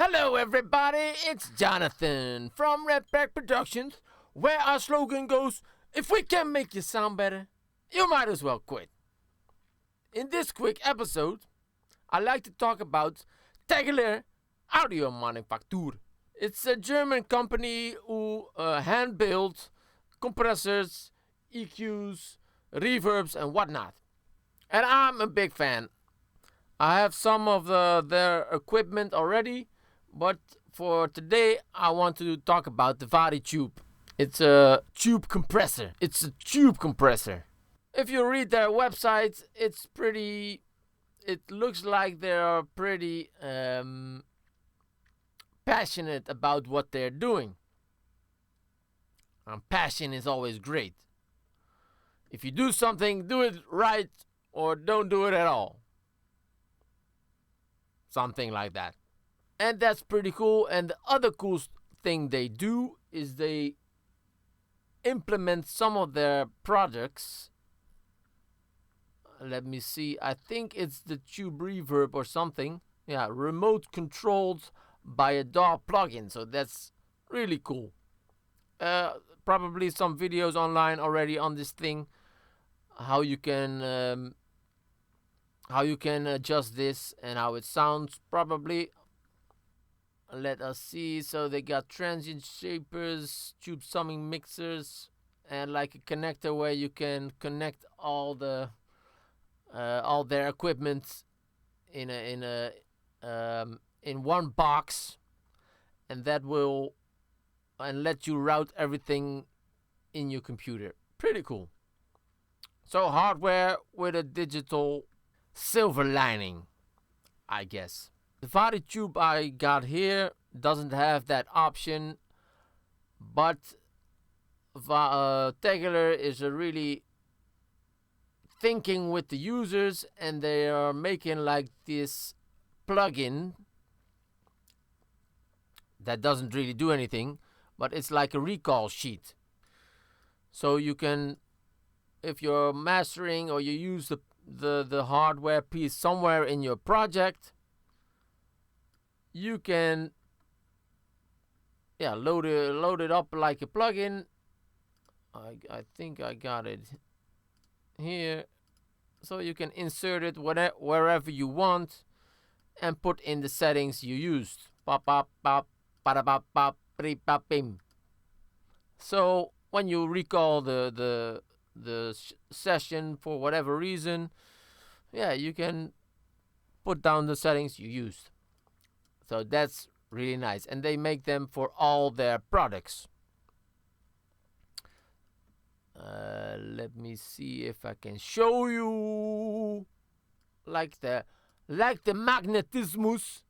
Hello everybody, it's Jonathan from Ridderkerk Productions, where our slogan goes, if we can make you sound better, you might as well quit. In this quick episode, I'd like to talk about Tegeler Audio Manufaktur. It's a German company who hand-build compressors, EQs, reverbs and whatnot. And I'm a big fan. I have some of their equipment already, but for today I want to talk about the Vari tube. It's a tube compressor. If you read their website, it looks like they're pretty passionate about what they're doing. And passion is always great. If you do something, do it right or don't do it at all. Something like that. And that's pretty cool. And the other cool thing they do is they implement some of their projects. Let me see. I think it's the tube reverb or something. Yeah, remote controlled by a DAW plugin. So that's really cool. Probably some videos online already on this thing. How you can adjust this and how it sounds probably. Let us see. So they got transient shapers, tube summing mixers, and like a connector where you can connect all their equipment in one box, and that will let you route everything in your computer. Pretty cool. So hardware with a digital silver lining, I guess. The Vari tube I got here doesn't have that option, but Tegeler is really thinking with the users, and they are making like this plugin that doesn't really do anything, but it's like a recall sheet. So you can, if you're mastering or you use the hardware piece somewhere in your project, you can load it up like a plugin. I think I got it here. So you can insert it wherever you want and put in the settings you used. Pop pop pop para pop pop pop bim. So when you recall the session for whatever reason, you can put down the settings you used. So that's really nice. And they make them for all their products. Let me see if I can show you like the Magnetismus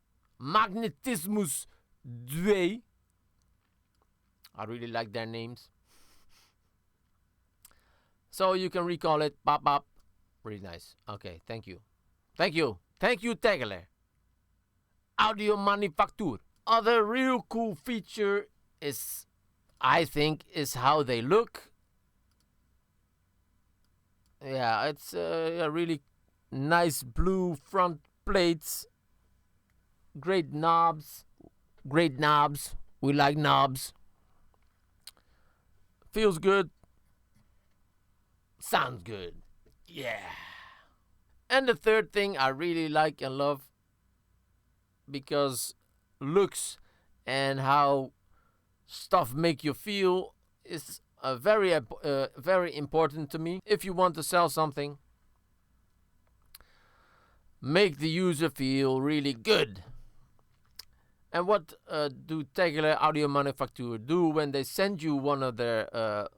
2. I really like their names. So you can recall it. Pop up. Really nice. Okay, thank you. Thank you, Tegeler Audio Manufaktur. Other real cool feature is, I think, is how they look. Yeah, it's a really nice blue front plates. Great knobs. We like knobs. Feels good. Sounds good. Yeah. And the third thing I really like and love, because looks and how stuff make you feel is very important to me. If you want to sell something, make the user feel really good. And what do Tegeler Audio Manufaktur do when they send you one of their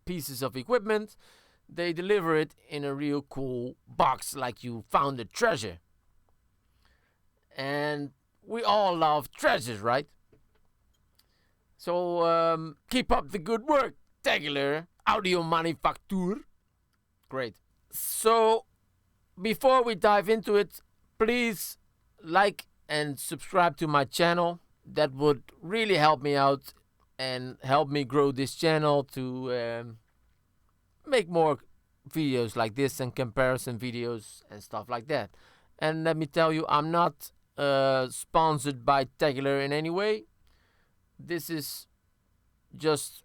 pieces of equipment? They deliver it in a real cool box, like you found a treasure. And we all love treasures, right? So keep up the good work, Tegeler Audio Manufaktur. Great. So before we dive into it, please like and subscribe to my channel. That would really help me out and help me grow this channel to make more videos like this and comparison videos and stuff like that. And let me tell you, I'm not sponsored by Tegeler in any way. This is just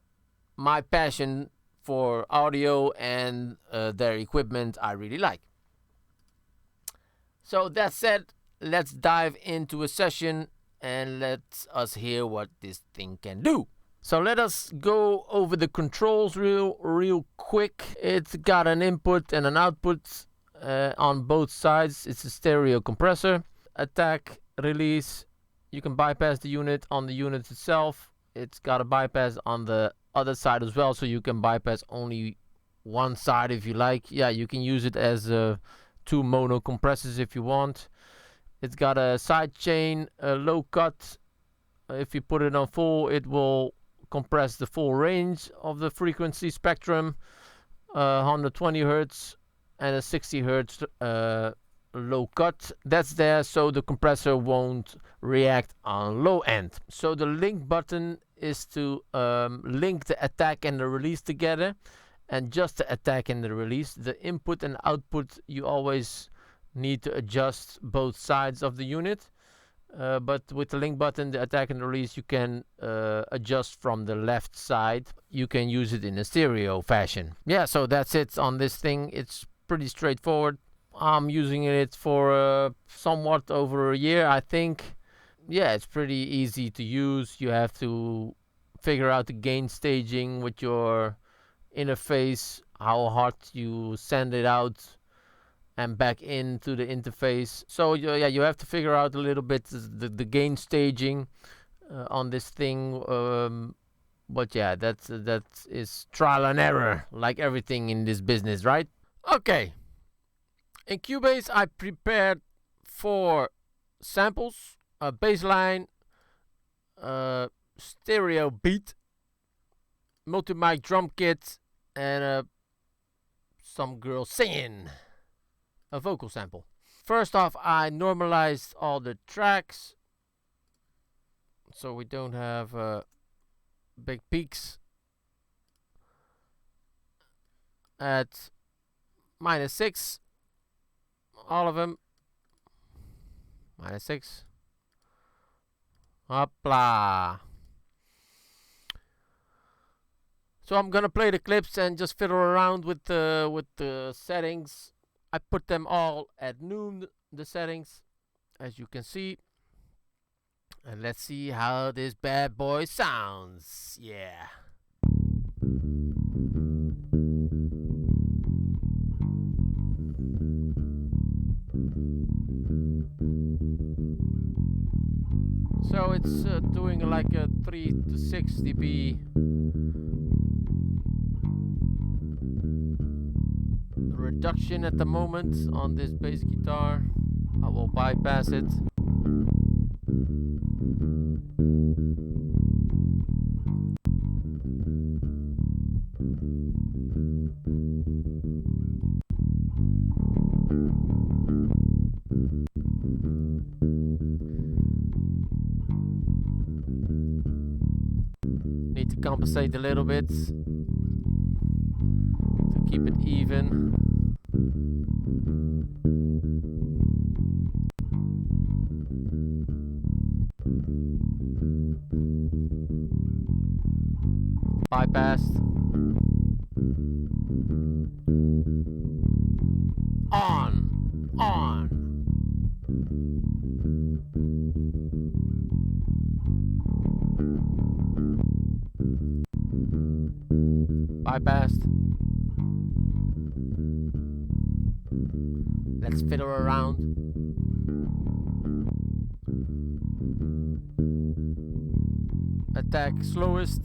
my passion for audio and their equipment I really like. So that said, let's dive into a session and let us hear what this thing can do. So let us go over the controls real quick. It's got an input and an output on both sides. It's a stereo compressor. Attack, release. You can bypass the unit on the unit itself. It's got a bypass on the other side as well, so you can bypass only one side if you like. Yeah, you can use it as two mono compressors if you want. It's got a side chain, a low cut. If you put it on full, it will compress the full range of the frequency spectrum, 120 hertz and a 60 hertz low cut. That's there so the compressor won't react on low end. So the link button is to link the attack and the release together, and just the attack and the release. The input and output, you always need to adjust both sides of the unit. But with the link button, the attack and release, you can adjust from the left side. You can use it in a stereo fashion. Yeah, so that's it on this thing. It's pretty straightforward. I'm using it for somewhat over a year, I think. Yeah, it's pretty easy to use. You have to figure out the gain staging with your interface, how hard you send it out and back into the interface. So yeah, you have to figure out a little bit the gain staging on this thing. But yeah, that is trial and error, like everything in this business, right? Okay. In Cubase, I prepared 4 samples: a bass line, a stereo beat, multi-mic drum kit, and some girl singing. A vocal sample. First off, I normalized all the tracks so we don't have big peaks. At -6, all of them. -6. Hopla. So I'm gonna play the clips and just fiddle around with the settings. I put them all at noon, the settings, as you can see. And let's see how this bad boy sounds. Yeah. So it's doing like a 3 to 6 dB reduction at the moment on this bass guitar. I will bypass it. Need to compensate a little bit to keep it even. Bypassed. On. Bypassed. Let's fiddle around. Attack slowest.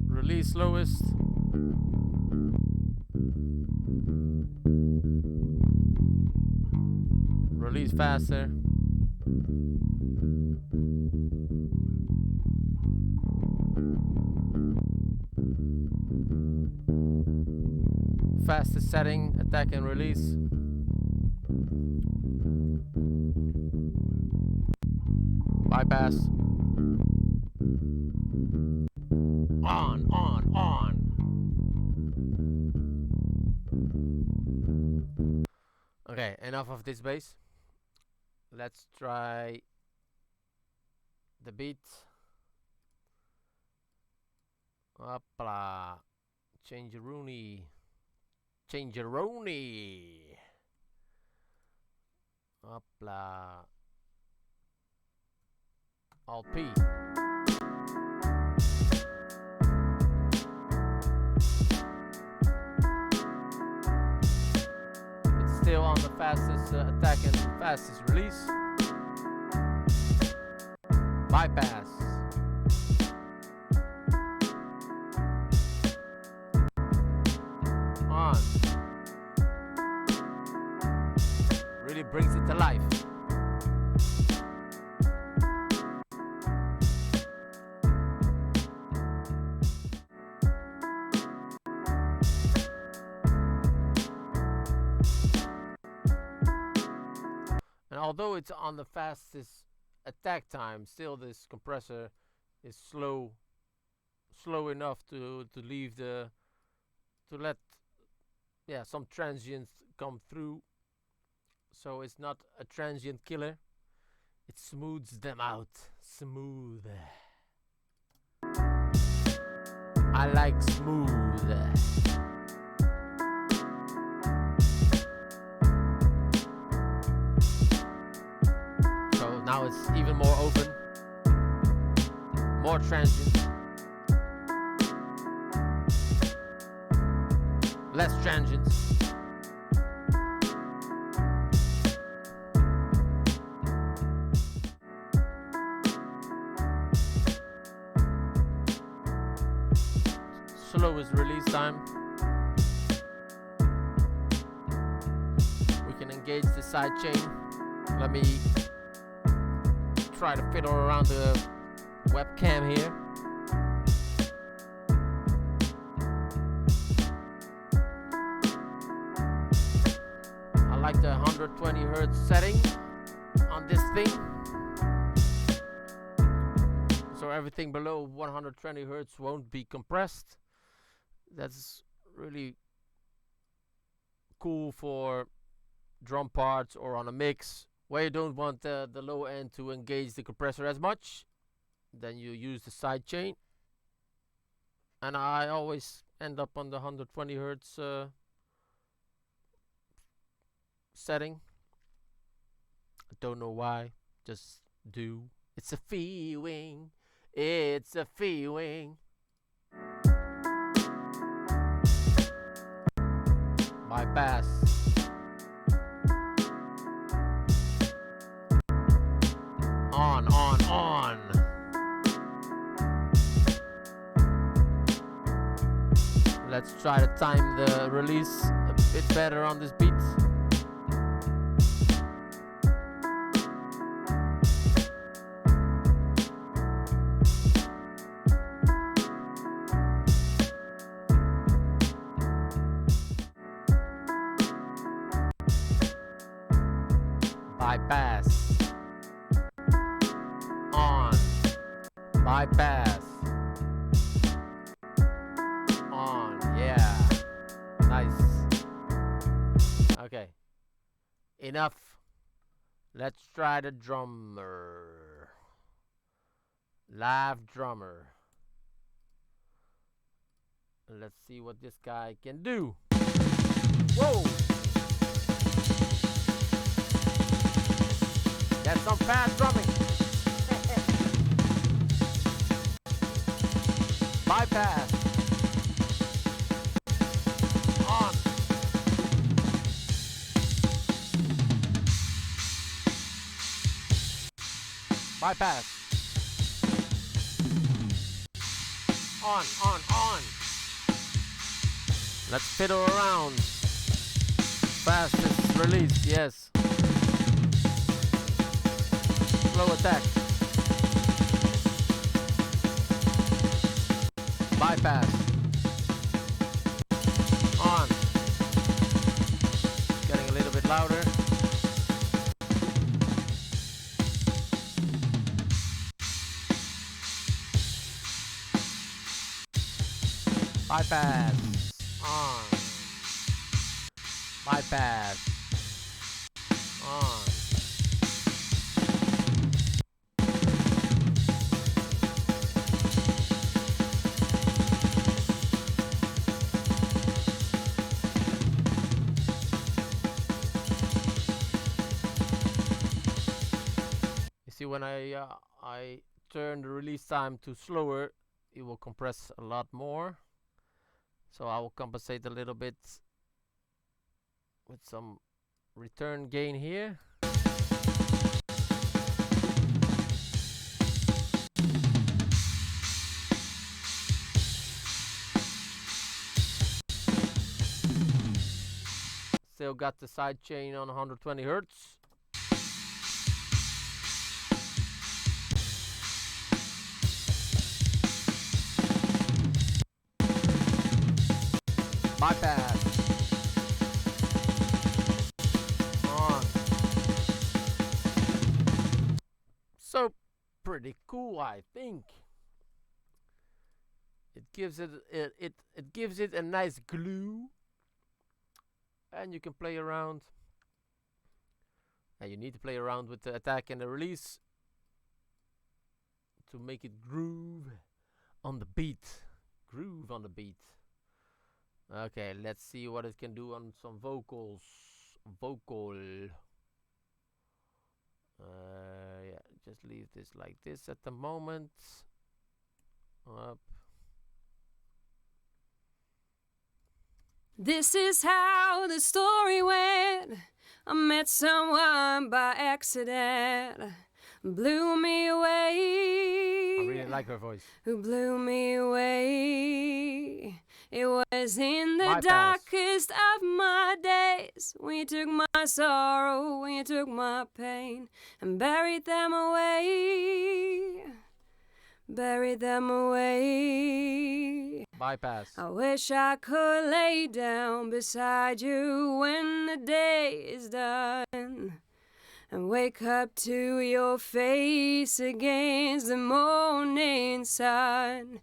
Release slowest. Release faster. Fastest setting, attack and release. Bypass. On. enough of this bass. Let's try the beat. Hopla. Changeroni. Changeroni. Hopla. Alt P. It's still on the fastest attack and fastest release. Bypass. On. Really brings it to life. And although it's on the fastest attack time, still this compressor is slow enough to leave the let some transients come through. So it's not a transient killer. It smooths them out. Smooth. I like smooth. So now it's even more open. More transient. Less transients. Slowest release time. We can engage the side chain. Let me try to fiddle around the webcam here. I like the 120 Hz setting on this thing. So everything below 120 Hz won't be compressed. That's really cool for drum parts or on a mix where you don't want the low end to engage the compressor as much. Then you use the side chain. And I always end up on the 120 Hz setting. I don't know why, just do. It's a feeling. It's a feeling. Bypass. On. Let's try to time the release a bit better on this beat. Bypass. On. Bypass. On. Yeah. Nice. Okay. Enough. Let's try the drummer. Live drummer. Let's see what this guy can do. Whoa! That's some fast drumming. Bypass. On. Bypass. On. Let's fiddle around. Fastest release, yes. Slow attack. Bypass. On. Getting a little bit louder. Bypass. On. Bypass. On. You see, when I turn the release time to slower, it will compress a lot more. So I will compensate a little bit with some return gain here. Still got the side chain on 120 Hertz. Bypass. On. So pretty cool, I think. It gives it a nice glue, and you can play around. And you need to play around with the attack and the release to make it groove on the beat. Groove on the beat. Okay, let's see what it can do on some vocals. Vocal. Yeah, just leave this like this at the moment. Up. This is how the story went. I met someone by accident. Blew me away. I really like her voice. Who blew me away. It was in the Bypass. darkest of my days when you took my sorrow, when you took my pain and buried them away. Buried them away. Bypass. I wish I could lay down beside you when the day is done and wake up to your face against the morning sun.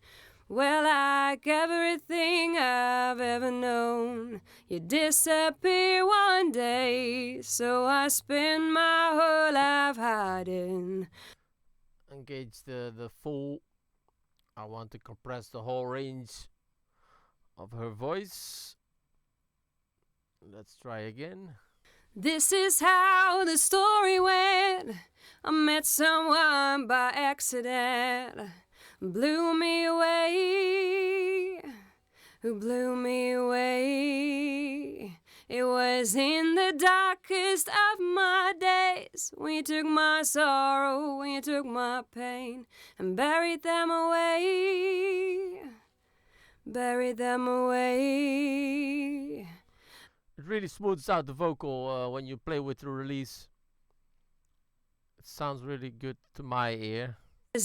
Well, like everything I've ever known, you disappear one day, so I spend my whole life hiding. Engage the full. I want to compress the whole range of her voice. Let's try again. This is how the story went. I met someone by accident. Blew me away. Who blew me away. It was in the darkest of my days when you took my sorrow, when you took my pain and buried them away. Buried them away. It really smooths out the vocal when you play with the release. It sounds really good to my ear.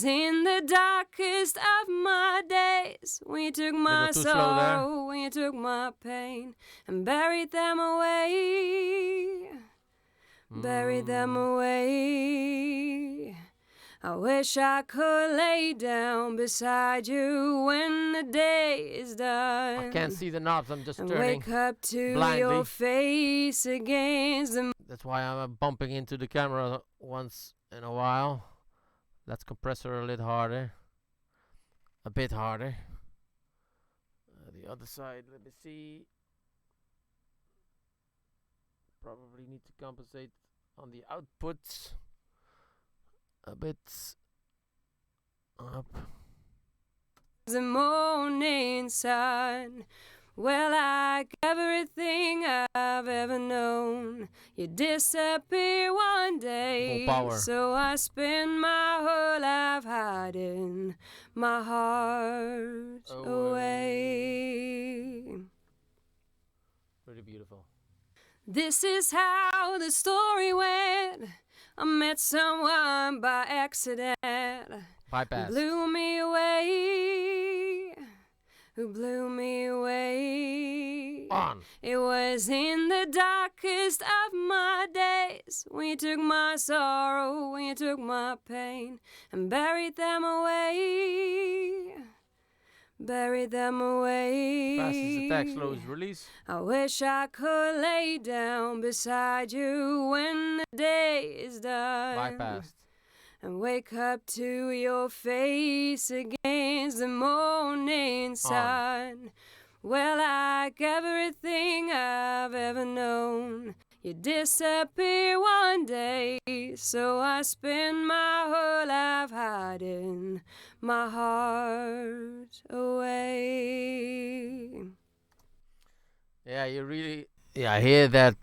In the darkest of my days when you took my sorrow, when you took my pain and buried them away. Buried them away. I wish I could lay down beside you when the day is done. I can't see the knobs, I'm just and turning wake up to blindly. your face against the... That's why I'm bumping into the camera once in a while. Let's compress her a little harder. A bit harder. The other side, let me see. Probably need to compensate on the outputs a bit up. The morning sun. Well, like everything I've ever known, you disappear one day. Full power. So I spend my whole life hiding my heart away. Pretty beautiful. This is how the story went. I met someone by accident. Bypass. Blew me away. Who blew me away. On. It was in the darkest of my days when you took my sorrow, when you took my pain and buried them away. bury them away. Fast is attack, slow is release. I wish I could lay down beside you when the day is done. Bypassed. And wake up to your face against the morning sun. Well, like everything I've ever known, you disappear one day, so I spend my whole life hiding my heart away. Yeah, you really... Yeah, I hear that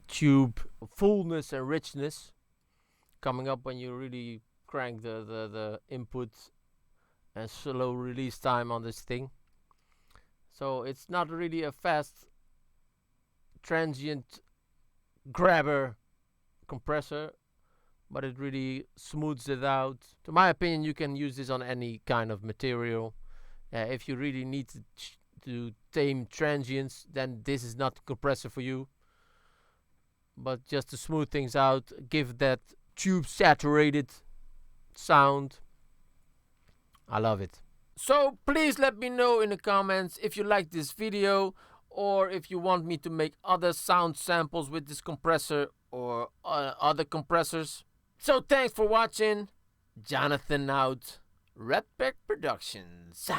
tube fullness and richness coming up when you really crank the input and slow release time on this thing. So it's not really a fast transient grabber compressor, but it really smooths it out. To my opinion, you can use this on any kind of material. If you really need to tame transients, then this is not the compressor for you. But just to smooth things out, give that tube saturated sound, I love it. So please let me know in the comments if you like this video, or if you want me to make other sound samples with this compressor or other compressors. So thanks for watching. Jonathan out. Ridderkerk Productions.